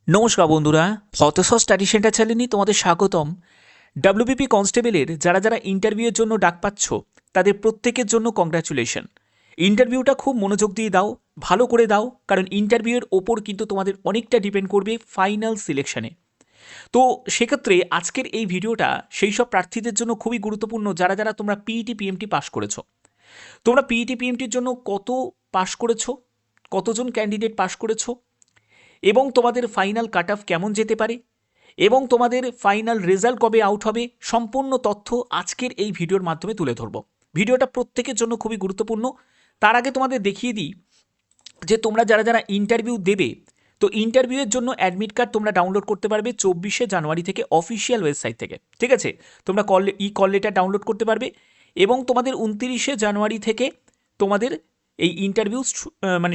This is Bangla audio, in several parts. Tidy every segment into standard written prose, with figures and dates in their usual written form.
নমস্কার বন্ধুরা, ফতেশ্বর স্টাডি সেন্টার চ্যানেলে তোমাদের স্বাগতম। ডাব্লিউবিপি কনস্টেবলের যারা যারা ইন্টারভিউয়ের জন্য ডাক পাচ্ছ তাদের প্রত্যেকের জন্য কংগ্রাচুলেশন। ইন্টারভিউটা খুব মনোযোগ দিয়ে দাও, ভালো করে দাও, কারণ ইন্টারভিউয়ের ওপর কিন্তু তোমাদের অনেকটা ডিপেন্ড করবে ফাইনাল সিলেকশনে। তো সেক্ষেত্রে আজকের এই ভিডিওটা সেই সব প্রার্থীদের জন্য খুবই গুরুত্বপূর্ণ যারা যারা তোমরা পিইটি পিএমটি পাস করেছো। তোমরা পিইটি পিএমটির জন্য কত পাস করেছো, কতজন ক্যান্ডিডেট পাস করেছো, এবং তোমাদের ফাইনাল কাট অফ কেমন যেতে পারে, এবং তোমাদের ফাইনাল রেজাল্ট কবে আউট হবে, সম্পূর্ণ তথ্য আজকের এই ভিডিওর মাধ্যমে তুলে ধরব। ভিডিওটা প্রত্যেকের জন্য খুবই গুরুত্বপূর্ণ। তার আগে তোমাদের দেখিয়ে দিই যে তোমরা যারা যারা ইন্টারভিউ দেবে, তো ইন্টারভিউয়ের জন্য অ্যাডমিট কার্ড তোমরা ডাউনলোড করতে পারবে 24শে জানুয়ারি থেকে অফিসিয়াল ওয়েবসাইট থেকে। ঠিক আছে, তোমরা কল লেটার ডাউনলোড করতে পারবে এবং তোমাদের 29শে জানুয়ারি থেকে তোমাদের এই ইন্টারভিউ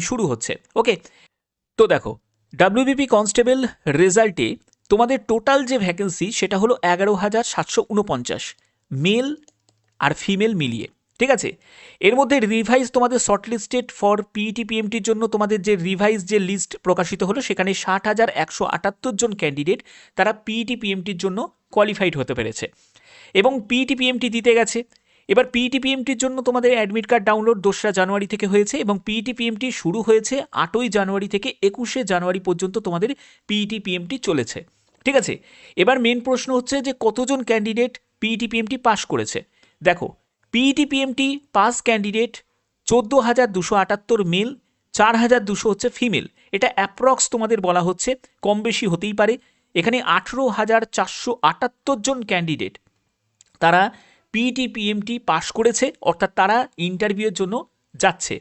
শুরু হচ্ছে। ওকে, তো দেখো, ডাব্লিউবিপি কনস্টেবল রেজাল্টে তোমাদের টোটাল যে ভ্যাকেন্সি সেটা হলো 11,749 মেল আর ফিমেল মিলিয়ে। ঠিক আছে, এর মধ্যে রিভাইজ তোমাদের শর্টলিস্টেড ফর পিইটি পিএমটির জন্য তোমাদের যে রিভাইজ যে লিস্ট প্রকাশিত হলো সেখানে 60,178 জন ক্যান্ডিডেট তারা পিইটি পিএমটির জন্য কোয়ালিফাইড হতে পেরেছে এবং পিইটি পিএমটি দিতে গেছে। এবার পিইটি পিএমটির জন্য তোমাদের অ্যাডমিট কার্ড ডাউনলোড 2রা জানুয়ারি থেকে হয়েছে এবং পিইটি পিএমটি শুরু হয়েছে 8ই জানুয়ারি থেকে 21শে জানুয়ারি পর্যন্ত তোমাদের পিইটি পিএমটি চলেছে। ঠিক আছে, এবার মেন প্রশ্ন হচ্ছে যে কতজন ক্যান্ডিডেট পিইটি পিএমটি পাস করেছে। দেখো, PET PMT pass candidate 14,278 male, 4,200 হচ্ছে ফিমেল। এটা অ্যাপ্রক্স তোমাদের বলা হচ্ছে, কম বেশি হতেই পারে। এখানে 18,478 জন ক্যান্ডিডেট তারা পিইটি পিএমটি পাশ করেছে, অর্থাৎ তারা ইন্টারভিউয়ের জন্য যাচ্ছে।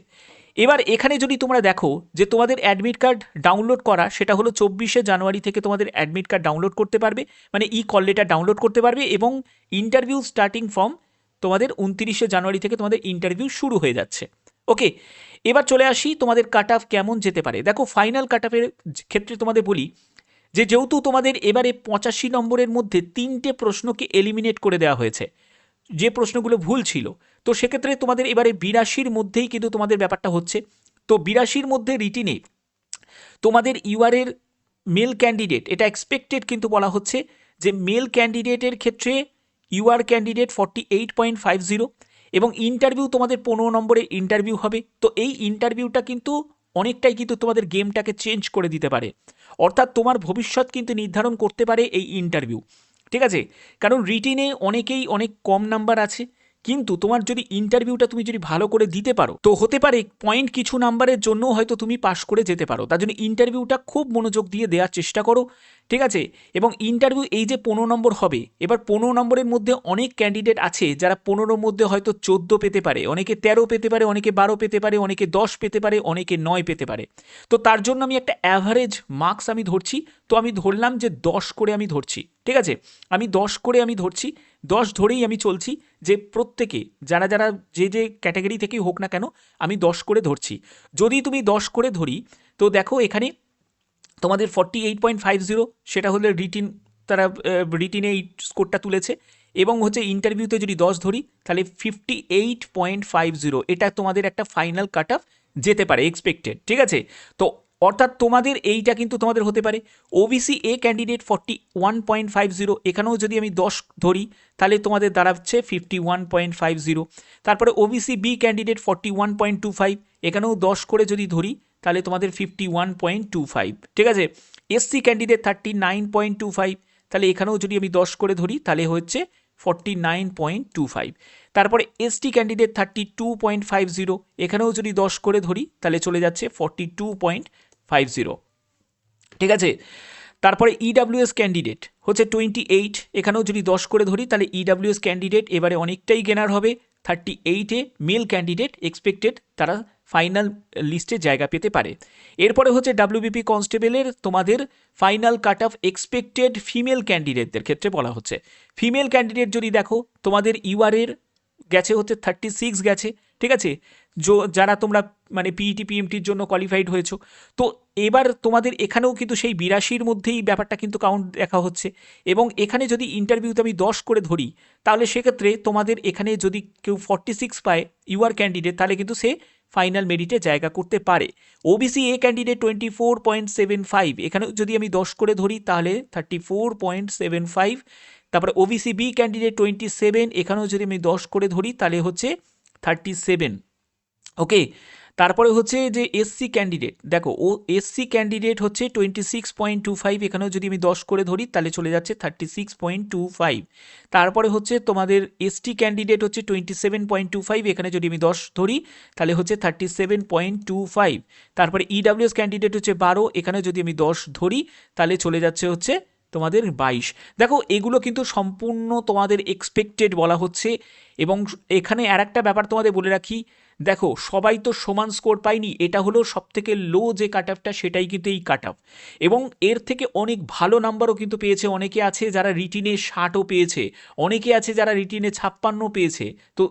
এবার এখানে যদি তোমরা দেখো যে তোমাদের অ্যাডমিট কার্ড ডাউনলোড করা সেটা হলো 24শে জানুয়ারি থেকে তোমাদের অ্যাডমিট কার্ড ডাউনলোড করতে পারবে, মানে কল লেটার ডাউনলোড করতে পারবে, এবং ইন্টারভিউ স্টার্টিং ফর্ম তোমাদের 29শে জানুয়ারি থেকে তোমাদের ইন্টারভিউ শুরু হয়ে যাচ্ছে। ওকে, এবার চলে আসি তোমাদের কাট অফ কেমন যেতে পারে। দেখো, ফাইনাল কাট অফের ক্ষেত্রে তোমাদের বলি যে যেহেতু তোমাদের এবারে 85 নম্বরের মধ্যে 3টে প্রশ্নকে এলিমিনেট করে দেওয়া হয়েছে, যে প্রশ্নগুলো ভুল ছিল, তো সেক্ষেত্রে তোমাদের এবারে 82-র মধ্যেই কিন্তু তোমাদের ব্যাপারটা হচ্ছে। তো 82-র মধ্যে রিটিনে তোমাদের ইউআরের মেল ক্যান্ডিডেট, এটা এক্সপেক্টেড কিন্তু বলা হচ্ছে যে মেল ক্যান্ডিডেটের ক্ষেত্রে ইউআর ক্যান্ডিডেট 48.50 এবং ইন্টারভিউ তোমাদের 15 নম্বরের ইন্টারভিউ হবে। তো এই ইন্টারভিউটা কিন্তু অনেকটাই কিন্তু তোমাদের গেমটাকে চেঞ্জ করে দিতে পারে, অর্থাৎ তোমার ভবিষ্যৎ কিন্তু নির্ধারণ করতে পারে এই ইন্টারভিউ। ঠিক আছে, কারণ রিটিনে অনেকেই অনেক কম নাম্বার আছে, কিন্তু তোমার যদি ইন্টারভিউটা তুমি যদি ভালো করে দিতে পারো তো হতে পারে পয়েন্ট কিছু নাম্বারের জন্য হয়তো তুমি পাস করে যেতে পারো। তার জন্য ইন্টারভিউটা খুব মনোযোগ দিয়ে দেওয়ার চেষ্টা করো। ঠিক আছে, এবং ইন্টারভিউ এই যে 15 নম্বর হবে, এবার 15 নম্বরের মধ্যে অনেক ক্যান্ডিডেট আছে যারা 15-র মধ্যে হয়তো 14 পেতে পারে, অনেকে 13 পেতে পারে, অনেকে 12 পেতে পারে, অনেকে 10 পেতে পারে, অনেকে 9 পেতে পারে। তো তার জন্য আমি একটা অ্যাভারেজ মার্কস আমি ধরছি, তো আমি ধরলাম যে 10 করে আমি ধরছি। ঠিক আছে, আমি 10 করে আমি ধরছি, 10 ধরেই আমি চলছি যে প্রত্যেকে যারা যারা যে যে ক্যাটাগরি থেকেই হোক না কেন আমি 10 করে ধরছি। যদি তুমি 10 করে ধরি তো দেখো এখানে তোমাদের 48.50 সেটা হলে রিটিন, তারা রিটিনে এই স্কোরটা তুলেছে, এবং হচ্ছে ইন্টারভিউতে যদি 10 ধরি তাহলে 58.50, এটা তোমাদের একটা ফাইনাল কাট অফ যেতে পারে এক্সপেক্টেড। ঠিক আছে, তো অর্থাৎ তোমাদের এইটা কিন্তু তোমাদের হতে পারে। ওবিসি এ ক্যান্ডিডেট 41.50, এখানেও যদি আমি 10 ধরি তাহলে তোমাদের দাঁড়াচ্ছে 51.50। তারপরে ওবিসি বি ক্যান্ডিডেট 41.25, এখানেও 10 করে যদি ধরি তাহলে তোমাদের 51.25। ঠিক আছে, এসসি ক্যান্ডিডেট 39.25, তাহলে এখানেও যদি আমি 10 করে ধরি তাহলে হচ্ছে 49.25। তারপরে এসটি ক্যান্ডিডেট 32.50, এখানেও যদি 10 করে ধরি তাহলে চলে যাচ্ছে 42.50। ঠিক আছে, তারপরে ইডাব্লিউএস ক্যান্ডিডেট হচ্ছে 28, এখানেও যদি 10 করে ধরি তাহলে ইডাব্লিউএস ক্যান্ডিডেট এবারে অনেকটাই গেনার হবে। 38-এ মেল ক্যান্ডিডেট এক্সপেক্টেড তারা ফাইনাল লিস্টে জায়গা পেতে পারে। এরপরে হচ্ছে ডাব্লিউবিপি কনস্টেবলের তোমাদের final cut off expected female ক্যান্ডিডেটদের ক্ষেত্রে বলা হচ্ছে। ফিমেল ক্যান্ডিডেট যদি দেখো তোমাদের ইউআরের গেছে হচ্ছে 36 গেছে। ঠিক আছে, যারা তোমরা মানে পিইটি পিএমটির জন্য কোয়ালিফাইড হয়েছো, তো এবার তোমাদের এখানেও কিন্তু সেই 82-র মধ্যেই ব্যাপারটা কিন্তু কাউন্ট দেখা হচ্ছে, এবং এখানে যদি ইন্টারভিউতে আমি 10 করে ধরি তাহলে সেক্ষেত্রে তোমাদের এখানে যদি কেউ 46 পায় ইউআর ক্যান্ডিডেট তাহলে কিন্তু সে ফাইনাল মেরিটে জায়গা করতে পারে। ওবিসি এ ক্যান্ডিডেট 24.75, এখানেও যদি আমি 10 করে ধরি তাহলে 34.75। তারপরে ওবিসি বি ক্যান্ডিডেট 27, এখানেও যদি আমি 10 করে ধরি তাহলে হচ্ছে 37। ওকে, তারপরে হচ্ছে যে এসসি ক্যান্ডিডেট, দেখো ও এসসি ক্যান্ডিডেট হচ্ছে 26.25, এখানেও যদি আমি 10 করে ধরি তাহলে চলে যাচ্ছে 36.25। তারপরে হচ্ছে তোমাদের এসটি ক্যান্ডিডেট হচ্ছে 27.25, এখানে যদি আমি 10 ধরি তাহলে হচ্ছে 37.25। তারপরে ইডাব্লিউএস ক্যান্ডিডেট হচ্ছে 12, এখানে যদি আমি 10 ধরি তাহলে চলে যাচ্ছে হচ্ছে তোমাদের 22। দেখো এগুলো কিন্তু সম্পূর্ণ তোমাদের এক্সপেক্টেড বলা হচ্ছে। এবং এখানে আর একটা ব্যাপার তোমাদের বলে রাখি, দেখো সবাই তো সমান স্কোর পায়নি, এটা হলো সবথেকে লো যে কাট অফটা, সেটাই কিন্তু এই কাট অফ। এবং এর থেকে অনেক ভালো নাম্বারও কিন্তু পেয়েছে, অনেকে আছে যারা রিটিনে 60ও পেয়েছে, অনেকে আছে যারা রিটিনে 56 পেয়েছে। তো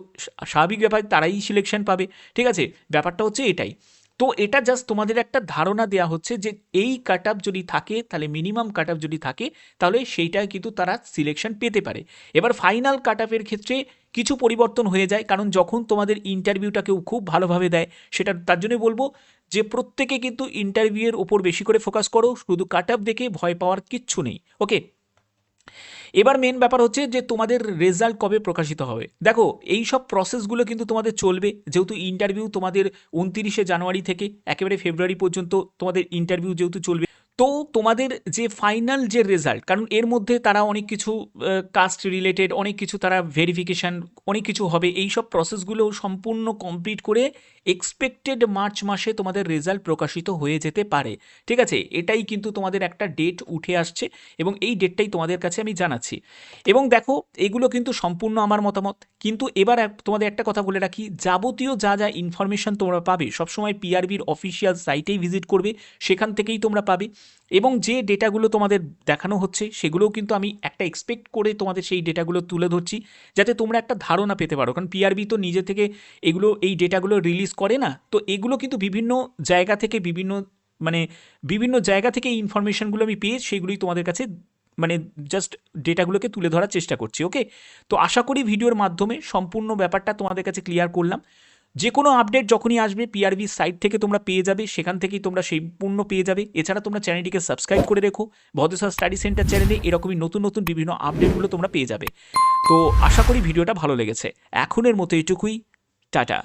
স্বাভাবিক ব্যাপার তারাই সিলেকশন পাবে, ঠিক আছে, ব্যাপারটা হচ্ছে এটাই। তো এটা জাস্ট তোমাদের একটা ধারণা দেওয়া হচ্ছে যে এই কাট অফ যদি থাকে, তাহলে মিনিমাম কাট অফ যদি থাকে তাহলে সেইটাই কিন্তু তারা সিলেকশন পেতে পারে। এবার ফাইনাল কাট অফের ক্ষেত্রে কিছু পরিবর্তন হয়ে যায়, কারণ যখন তোমাদের ইন্টারভিউটা কেউ খুব ভালোভাবে দেয়, সেটা তার জন্য বলবো যে প্রত্যেকে কিন্তু ইন্টারভিউয়ের ওপর বেশি করে ফোকাস করো, শুধু কাট অফ দেখে ভয় পাওয়ার কিচ্ছু নেই। ওকে, এবার মেন ব্যাপার হচ্ছে যে তোমাদের রেজাল্ট কবে প্রকাশিত হবে। দেখো এই সব প্রসেসগুলো কিন্তু তোমাদের চলবে, যেহেতু ইন্টারভিউ তোমাদের 29শে জানুয়ারি থেকে একেবারে ফেব্রুয়ারি পর্যন্ত তোমাদের ইন্টারভিউ যেহেতু চলবে, তো তোমাদের যে ফাইনাল যে রেজাল্ট, কারণ এর মধ্যে তারা অনেক কিছু কাস্ট রিলেটেড অনেক কিছু তারা ভেরিফিকেশান অনেক কিছু হবে, এই সব প্রসেসগুলো সম্পূর্ণ কমপ্লিট করে এক্সপেক্টেড মার্চ মাসে তোমাদের রেজাল্ট প্রকাশিত হয়ে যেতে পারে। ঠিক আছে, এটাই কিন্তু তোমাদের একটা ডেট উঠে আসছে এবং এই ডেটটাই তোমাদের কাছে আমি জানাচ্ছি। এবং দেখো এগুলো কিন্তু সম্পূর্ণ আমার মতামত, কিন্তু এবার তোমাদের একটা কথা বলে রাখি, যাবতীয় যা যা ইনফরমেশন তোমরা পাবে সবসময় পিআরবির অফিসিয়াল সাইটেই ভিজিট করবে, সেখান থেকেই তোমরা পাবে। এবং যে ডেটাগুলো তোমাদের দেখানো হচ্ছে সেগুলোও কিন্তু আমি একটা এক্সপেক্ট করে তোমাদের সেই ডেটাগুলো তুলে ধরছি, যাতে তোমরা একটা ধারণা পেতে পারো, কারণ পিআরবি তো নিজে থেকে এগুলো এই ডেটাগুলো রিলিজ করে না। তো এগুলো কিন্তু বিভিন্ন জায়গা থেকে বিভিন্ন জায়গা থেকে এই ইনফরমেশনগুলো আমি পেয়ে সেগুলোই তোমাদের কাছে জাস্ট ডেটাগুলোকে তুলে ধরার চেষ্টা করছি। ওকে, তো আশা করি ভিডিওর মাধ্যমে সম্পূর্ণ ব্যাপারটা তোমাদের কাছে ক্লিয়ার করলাম। যে কোনো আপডেট যখনই আসবে পিআরবি সাইট থেকে তোমরা পেয়ে যাবে, সেখান থেকেই তোমরা সম্পূর্ণ পেয়ে যাবে। এছাড়া তোমরা চ্যানেলটিকে সাবস্ক্রাইব করে রেখো, ভদ্রসার স্টাডি সেন্টার চ্যানেলে এরকমই নতুন নতুন বিভিন্ন আপডেটগুলো তোমরা পেয়ে যাবে। তো আশা করি ভিডিওটা ভালো লেগেছে। এখনের মতো এটুকুই, টাটা।